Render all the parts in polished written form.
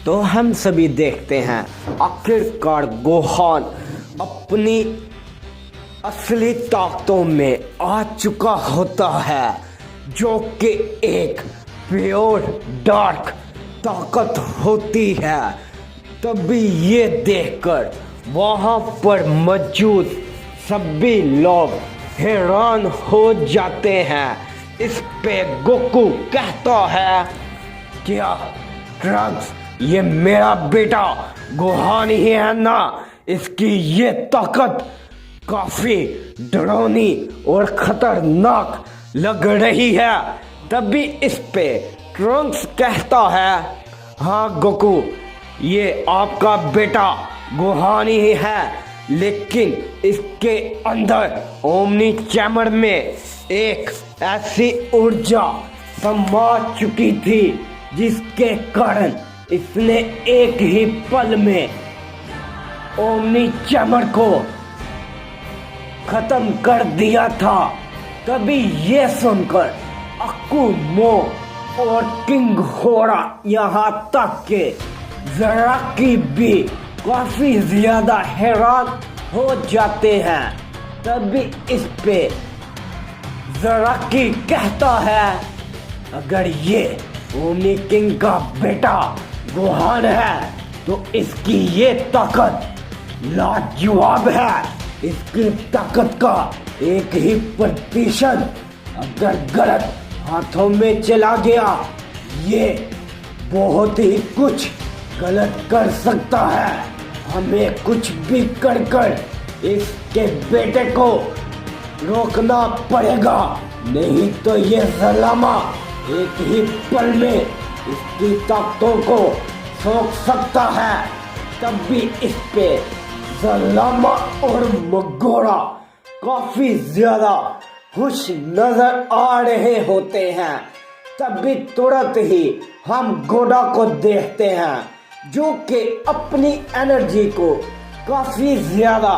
तो हम सभी देखते हैं आखिरकार गोहान अपनी असली ताकतों में आ चुका होता है, जो कि एक प्योर डार्क ताकत होती है। तभी ये देखकर वहाँ पर मौजूद सभी लोग हैरान हो जाते हैं। इस पे गोकू कहता है, क्या ट्रंक्स ये मेरा बेटा गोहान ही है ना? इसकी ये ताकत काफी डरावनी और खतरनाक लग रही है। तभी इस पे ट्रंक्स कहता है, हाँ गोकू, ये आपका बेटा गोहान ही है, लेकिन इसके अंदर ओमनी चैम्बर में एक ऐसी ऊर्जा समा चुकी थी जिसके कारण इसने एक ही पल में ओमनी चैम्बर को खत्म कर दिया था। तभी ये सुनकर अकुमो और किंग होरा यहाँ तक के ज़राकी भी काफी ज्यादा हैरान हो जाते हैं। तभी इस पे ज़राकी कहता है, अगर ये ओमनी किंग का बेटा गोहान है तो इसकी ये ताकत लाजवाब है। इसकी ताकत का एक ही प्रतिशत अगर गलत हाथों में चला गया, ये बहुत ही कुछ गलत कर सकता है। हमें कुछ भी कर इसके बेटे को रोकना पड़ेगा, नहीं तो ये ज़लामा एक ही पल में इसकी ताकतों को सोख सकता है। तब भी इस पे ज़लामा और मगोरा काफी ज्यादा खुश नजर आ रहे होते हैं। तभी तुरंत ही हम गोडा को देखते हैं, जो कि अपनी एनर्जी को काफी ज्यादा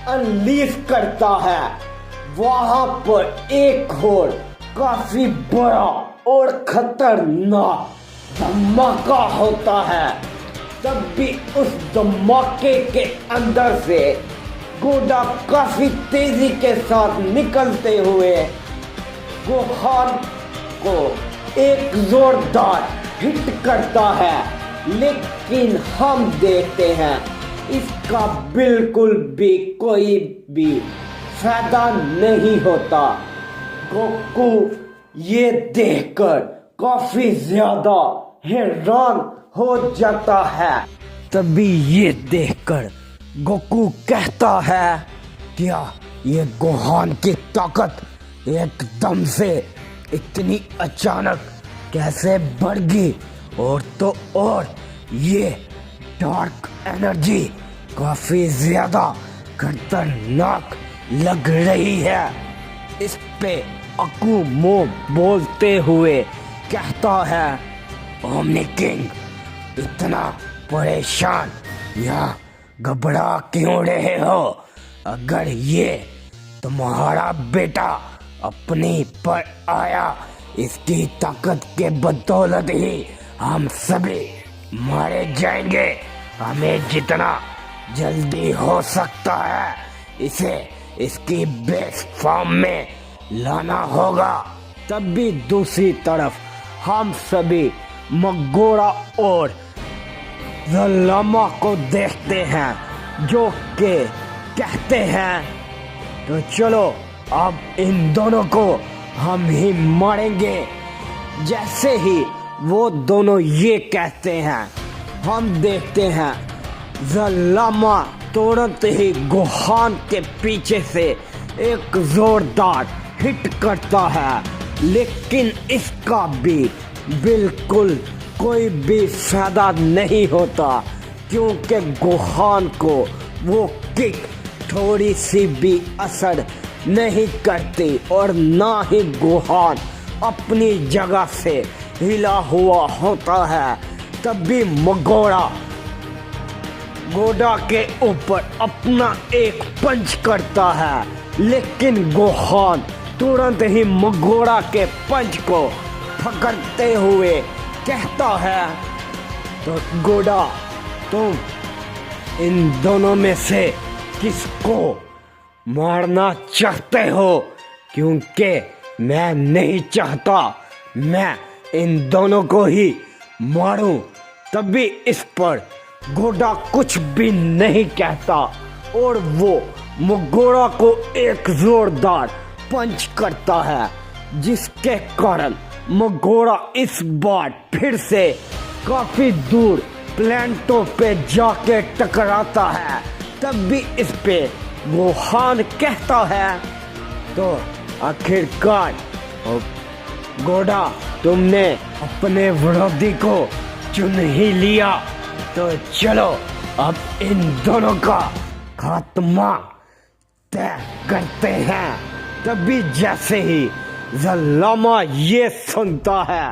अनलीश करता है। वहां पर एक और काफी बड़ा और खतरनाक धमाका होता है। तब भी उस धमाके के अंदर से गोडा काफी तेजी के साथ निकलते हुए गोहान को एक जोरदार हिट करता है, लेकिन हम देखते हैं इसका बिल्कुल भी कोई भी फायदा नहीं होता। गोकू ये देखकर काफी ज्यादा हैरान हो जाता है। तभी ये देखकर गोकू कहता है, क्या ये गोहान की ताकत एकदम से इतनी अचानक कैसे बढ़ गई? और तो और ये डार्क एनर्जी काफी ज्यादा खतरनाक लग रही है। इस पे अकुमो बोलते हुए कहता है, ओमनी किंग, इतना परेशान या घबरा क्यों रहे हो? अगर ये तुम्हारा बेटा अपनी पर आया, इसकी ताकत के बदौलत ही हम सभी मारे जाएंगे। हमें जितना जल्दी हो सकता है इसे इसकी बेस्ट फॉर्म में लाना होगा। तब भी दूसरी तरफ हम सभी मगोरा और ज़लामा को देखते हैं, जो कि कहते हैं, तो चलो अब इन दोनों को हम ही मारेंगे। जैसे ही वो दोनों ये कहते हैं, हम देखते हैं ज़लामा तुरंत ही गोहान के पीछे से एक जोरदार हिट करता है, लेकिन इसका भी बिल्कुल कोई भी फायदा नहीं होता, क्योंकि गोहान को वो किक थोड़ी सी भी असर नहीं करती और ना ही गोहान अपनी जगह से हिला हुआ होता है। तभी मगोरा गोडा के ऊपर अपना एक पंच करता है, लेकिन गोहान तुरंत ही मगोरा के पंच को पकड़ते हुए कहता है, तो गोडा, तुम इन दोनों में से किसको मारना चाहते हो? क्योंकि मैं नहीं चाहता मैं इन दोनों को ही मारूं। तभी इस पर गोडा कुछ भी नहीं कहता और वो मगोड़ा को एक जोरदार पंच करता है, जिसके कारण मगोड़ा इस बार फिर से काफी दूर प्लेटो पे जाके टकराता है। तब भी इस पे गोहान कहता है, तो आखिरकार गोडा, तुमने अपने विरोधी को चुन ही लिया, तो चलो अब इन दोनों का खात्मा तय करते हैं। तभी जैसे ही ज़लामा ये सुनता है,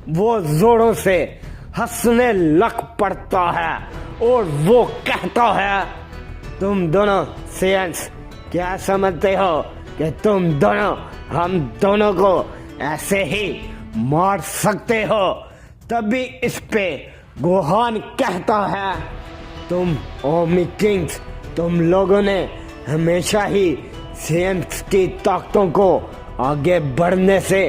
वो जोरों से हंसने लग पड़ता है और वो कहता है, तुम दोनों सेंस क्या समझते हो कि तुम दोनों हम दोनों को ऐसे ही मार सकते हो? तभी इस पे गोहान कहता है, तुम ओमी किंग्स, तुम लोगों ने हमेशा ही सेंस की ताकतों को आगे बढ़ने से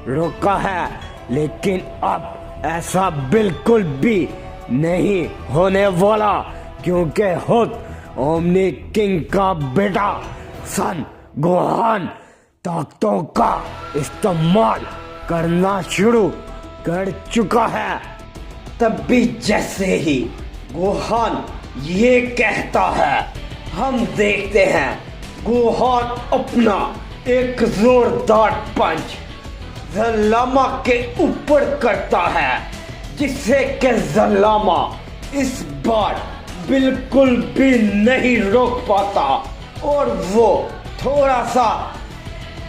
रोका है, लेकिन अब ऐसा बिल्कुल भी नहीं होने वाला, क्योंकि खुद ओमनी किंग का बेटा सन गोहान ताकतों का इस्तेमाल करना शुरू कर चुका है। तब भी जैसे ही गोहान ये कहता है, हम देखते हैं गोहान अपना एक जोरदार पंच ज़लामा के ऊपर करता है, जिससे कि ज़लामा इस बार बिल्कुल भी नहीं रोक पाता और वो थोड़ा सा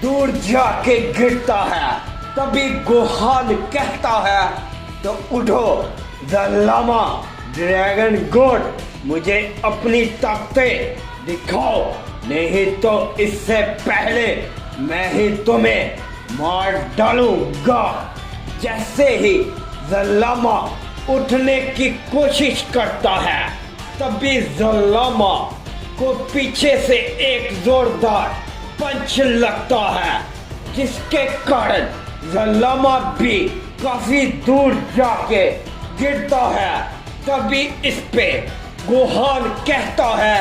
दूर जाके गिरता है। तभी गोहान कहता है, तो उठो ज़लामा ड्रैगन गॉड, मुझे अपनी ताकतें दिखाओ, नहीं तो इससे पहले मैं ही तुम्हें मार डालूंगा। जैसे ही ज़लामा उठने की कोशिश करता है, तभी ज़लामा को पीछे से एक जोरदार पंच लगता है, जिसके कारण ज़लामा भी काफी दूर जाके गिरता है। तभी इस पे गोहान कहता है,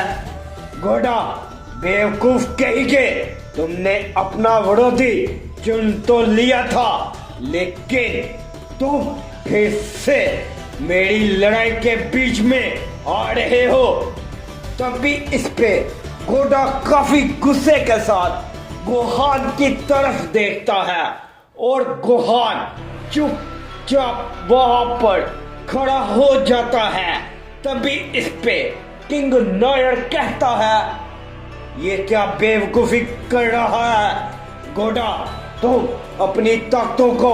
गोडा, बेवकूफ कहिए, तुमने अपना विरोधी चुन तो लिया था, लेकिन तुम फिर से मेरी लड़ाई के बीच में आ रहे हो। तभी इस पे गोडा काफी गुस्से के साथ गोहान की तरफ देखता है और गोहान चुपचाप वहां पर खड़ा हो जाता है। तभी इस पे किंग नायर कहता है, ये क्या बेवकूफी कर रहा है गोडा, तुम अपनी ताकतों को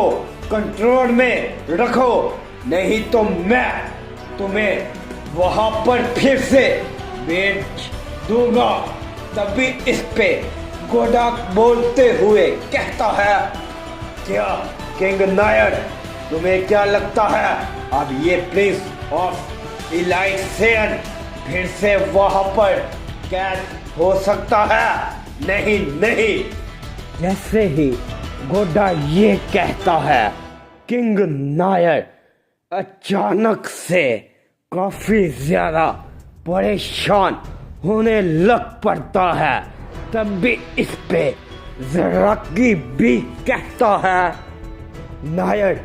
कंट्रोल में रखो, नहीं तो मैं तुम्हें वहां पर फिर से बेच दूंगा। तभी इस पे गोडा बोलते हुए कहता है, क्या किंग नायर, तुम्हें क्या लगता है अब ये प्रिंस ऑफ इलाइट सेन फिर से वहां पर कैद हो सकता है? नहीं नहीं। जैसे ही गोडा ये कहता है, किंग नायर अचानक से काफी ज्यादा परेशान होने लग पड़ता है। तब भी इस पे ज़राकी भी कहता है, नायर,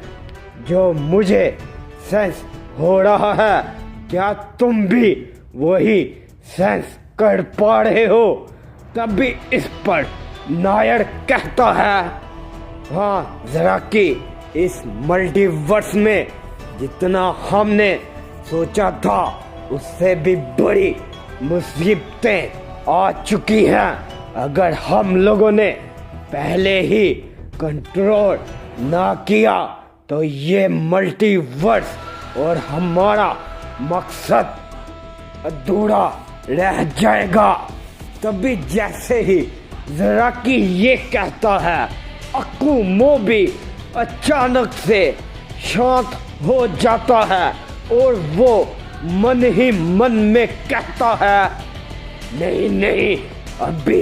जो मुझे सेंस हो रहा है, क्या तुम भी वही सेंस कर पा रहे हो? तब भी इस पर नायर कहता है, हाँ ज़राकी, इस मल्टीवर्स में जितना हमने सोचा था उससे भी बड़ी मुसीबतें आ चुकी हैं। अगर हम लोगों ने पहले ही कंट्रोल ना किया तो ये मल्टीवर्स और हमारा मकसद अधूरा रह जाएगा। तभी जैसे ही ज़राकी ये कहता है, अकुमो भी अचानक से शांत हो जाता है और वो मन ही मन में कहता है, नहीं नहीं, अभी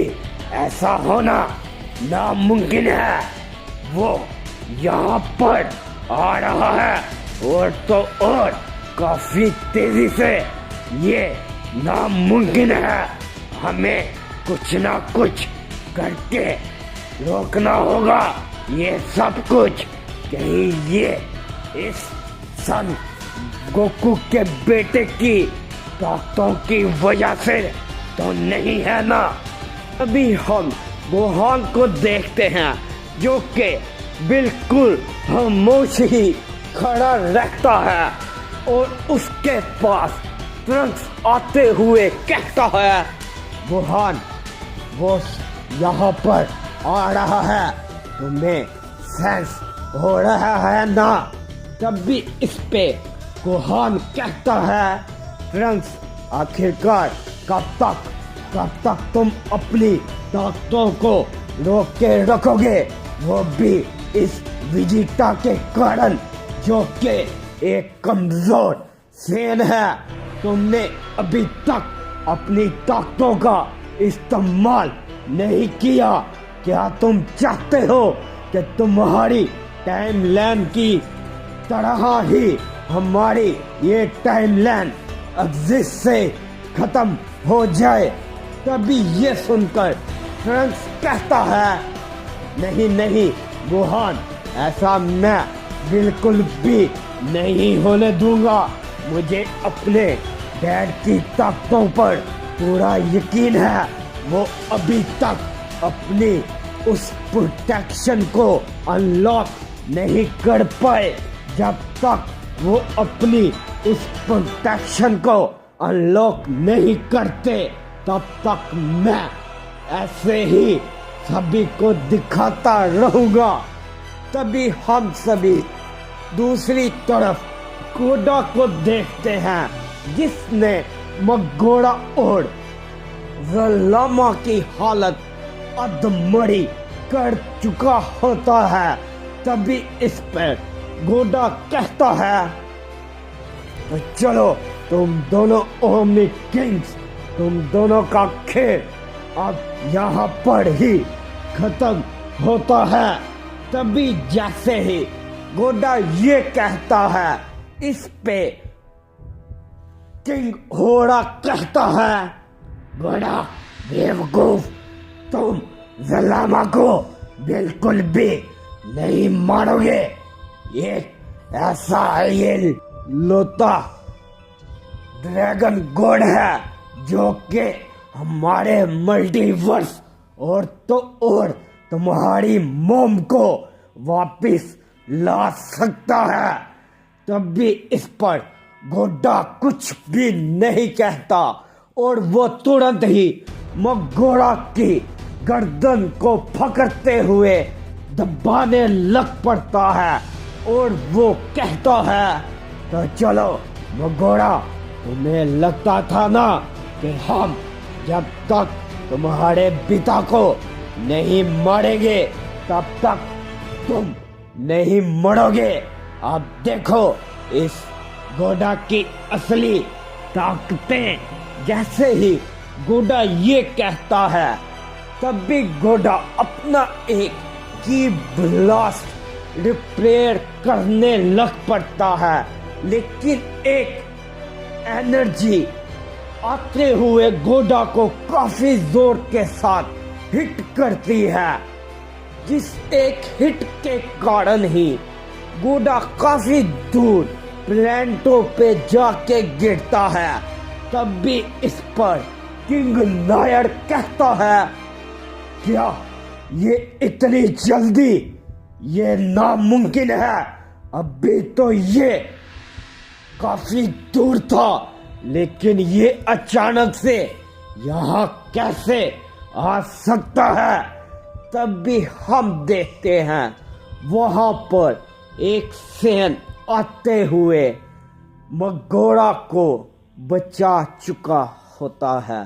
ऐसा होना नामुमकिन है। वो यहाँ पर आ रहा है और तो और काफी तेजी से। ये नामुमकिन है, हमें कुछ ना कुछ करके रोकना होगा ये सब कुछ। कहीं ये इस सन गोकू के बेटे की ताकतों की वजह से तो नहीं है ना। अभी हम गोहान को देखते हैं जो कि बिल्कुल खामोश ही खड़ा रहता है और उसके पास ट्रंक्स आते हुए कहता है, गोहान वो यहाँ पर आ रहा है, तुम्हें सेंस हो रहा है ना। तब भी इस पे गोहान कहता है, ट्रंक्स आखिरकार कब तक तुम अपनी ताकतों को रोक के रखोगे, वो भी इस विजिटा के कारण जो कि एक कमजोर सेन है। तुमने अभी तक अपनी ताकतों का इस्तेमाल नहीं किया। क्या तुम चाहते हो कि तुम्हारी टाइमलाइन की तरह ही हमारी ये टाइमलाइन एग्जिस्ट से खत्म हो जाए? तभी ये सुनकर ट्रंक्स कहता है, नहीं नहीं गोहान, ऐसा मैं बिल्कुल भी नहीं होने दूंगा। मुझे अपने डैड की ताकतों पर पूरा यकीन है। वो अभी तक अपनी उस प्रोटेक्शन को अनलॉक नहीं कर पाए। जब तक वो अपनी उस प्रोटेक्शन को अनलॉक नहीं करते तब तक मैं ऐसे ही सभी को दिखाता रहूंगा। तभी हम सभी दूसरी तरफ कोडा को देखते हैं जिसने मगोड़ा और ज़लामा की हालत अधमरी कर चुका होता है। तभी इस पर गोडा कहता है, तो चलो तुम दोनों ओमनी किंग्स, तुम दोनों का खेल अब यहाँ पर ही खत्म होता है। तभी जैसे ही गोडा ये कहता है, इस पे किंग होड़ा कहता है, गोडा बेवकूफ, तुम ज़लामा को बिल्कुल भी नहीं मारोगे। ये ऐसा ये लोता ड्रैगन गॉड है जो कि हमारे मल्टीवर्स और तो और तुम्हारी मोम को वापिस ला सकता है। तब भी इस पर गोडा कुछ भी नहीं कहता और वो तुरंत ही मगोड़ा की गर्दन को पकड़ते हुए दबाने लग पड़ता है और वो कहता है, तो चलो मगोड़ा, तुम्हें लगता था ना कि हम जब तक तुम्हारे पिता को नहीं मारेंगे तब तक तुम नहीं मरोगे। अब देखो इस गोडा की असली ताकतें। जैसे ही गोडा ये कहता है तब भी गोडा अपना एक की ब्लास्ट रिपेयर करने लग पड़ता है, लेकिन एक एनर्जी आते हुए गोडा को काफी जोर के साथ हिट करती है, जिस एक हिट के कारण ही गोडा काफी दूर प्लेनेटो पे जाके गिरता है। तब भी इस पर किंग नायर कहता है, क्या ये इतनी जल्दी? ये नामुमकिन है। अभी तो ये काफी दूर था, लेकिन ये अचानक से यहाँ कैसे आ सकता है? तब भी हम देखते हैं वहां पर एक सेन आते हुए मगोड़ा को बचा चुका होता है।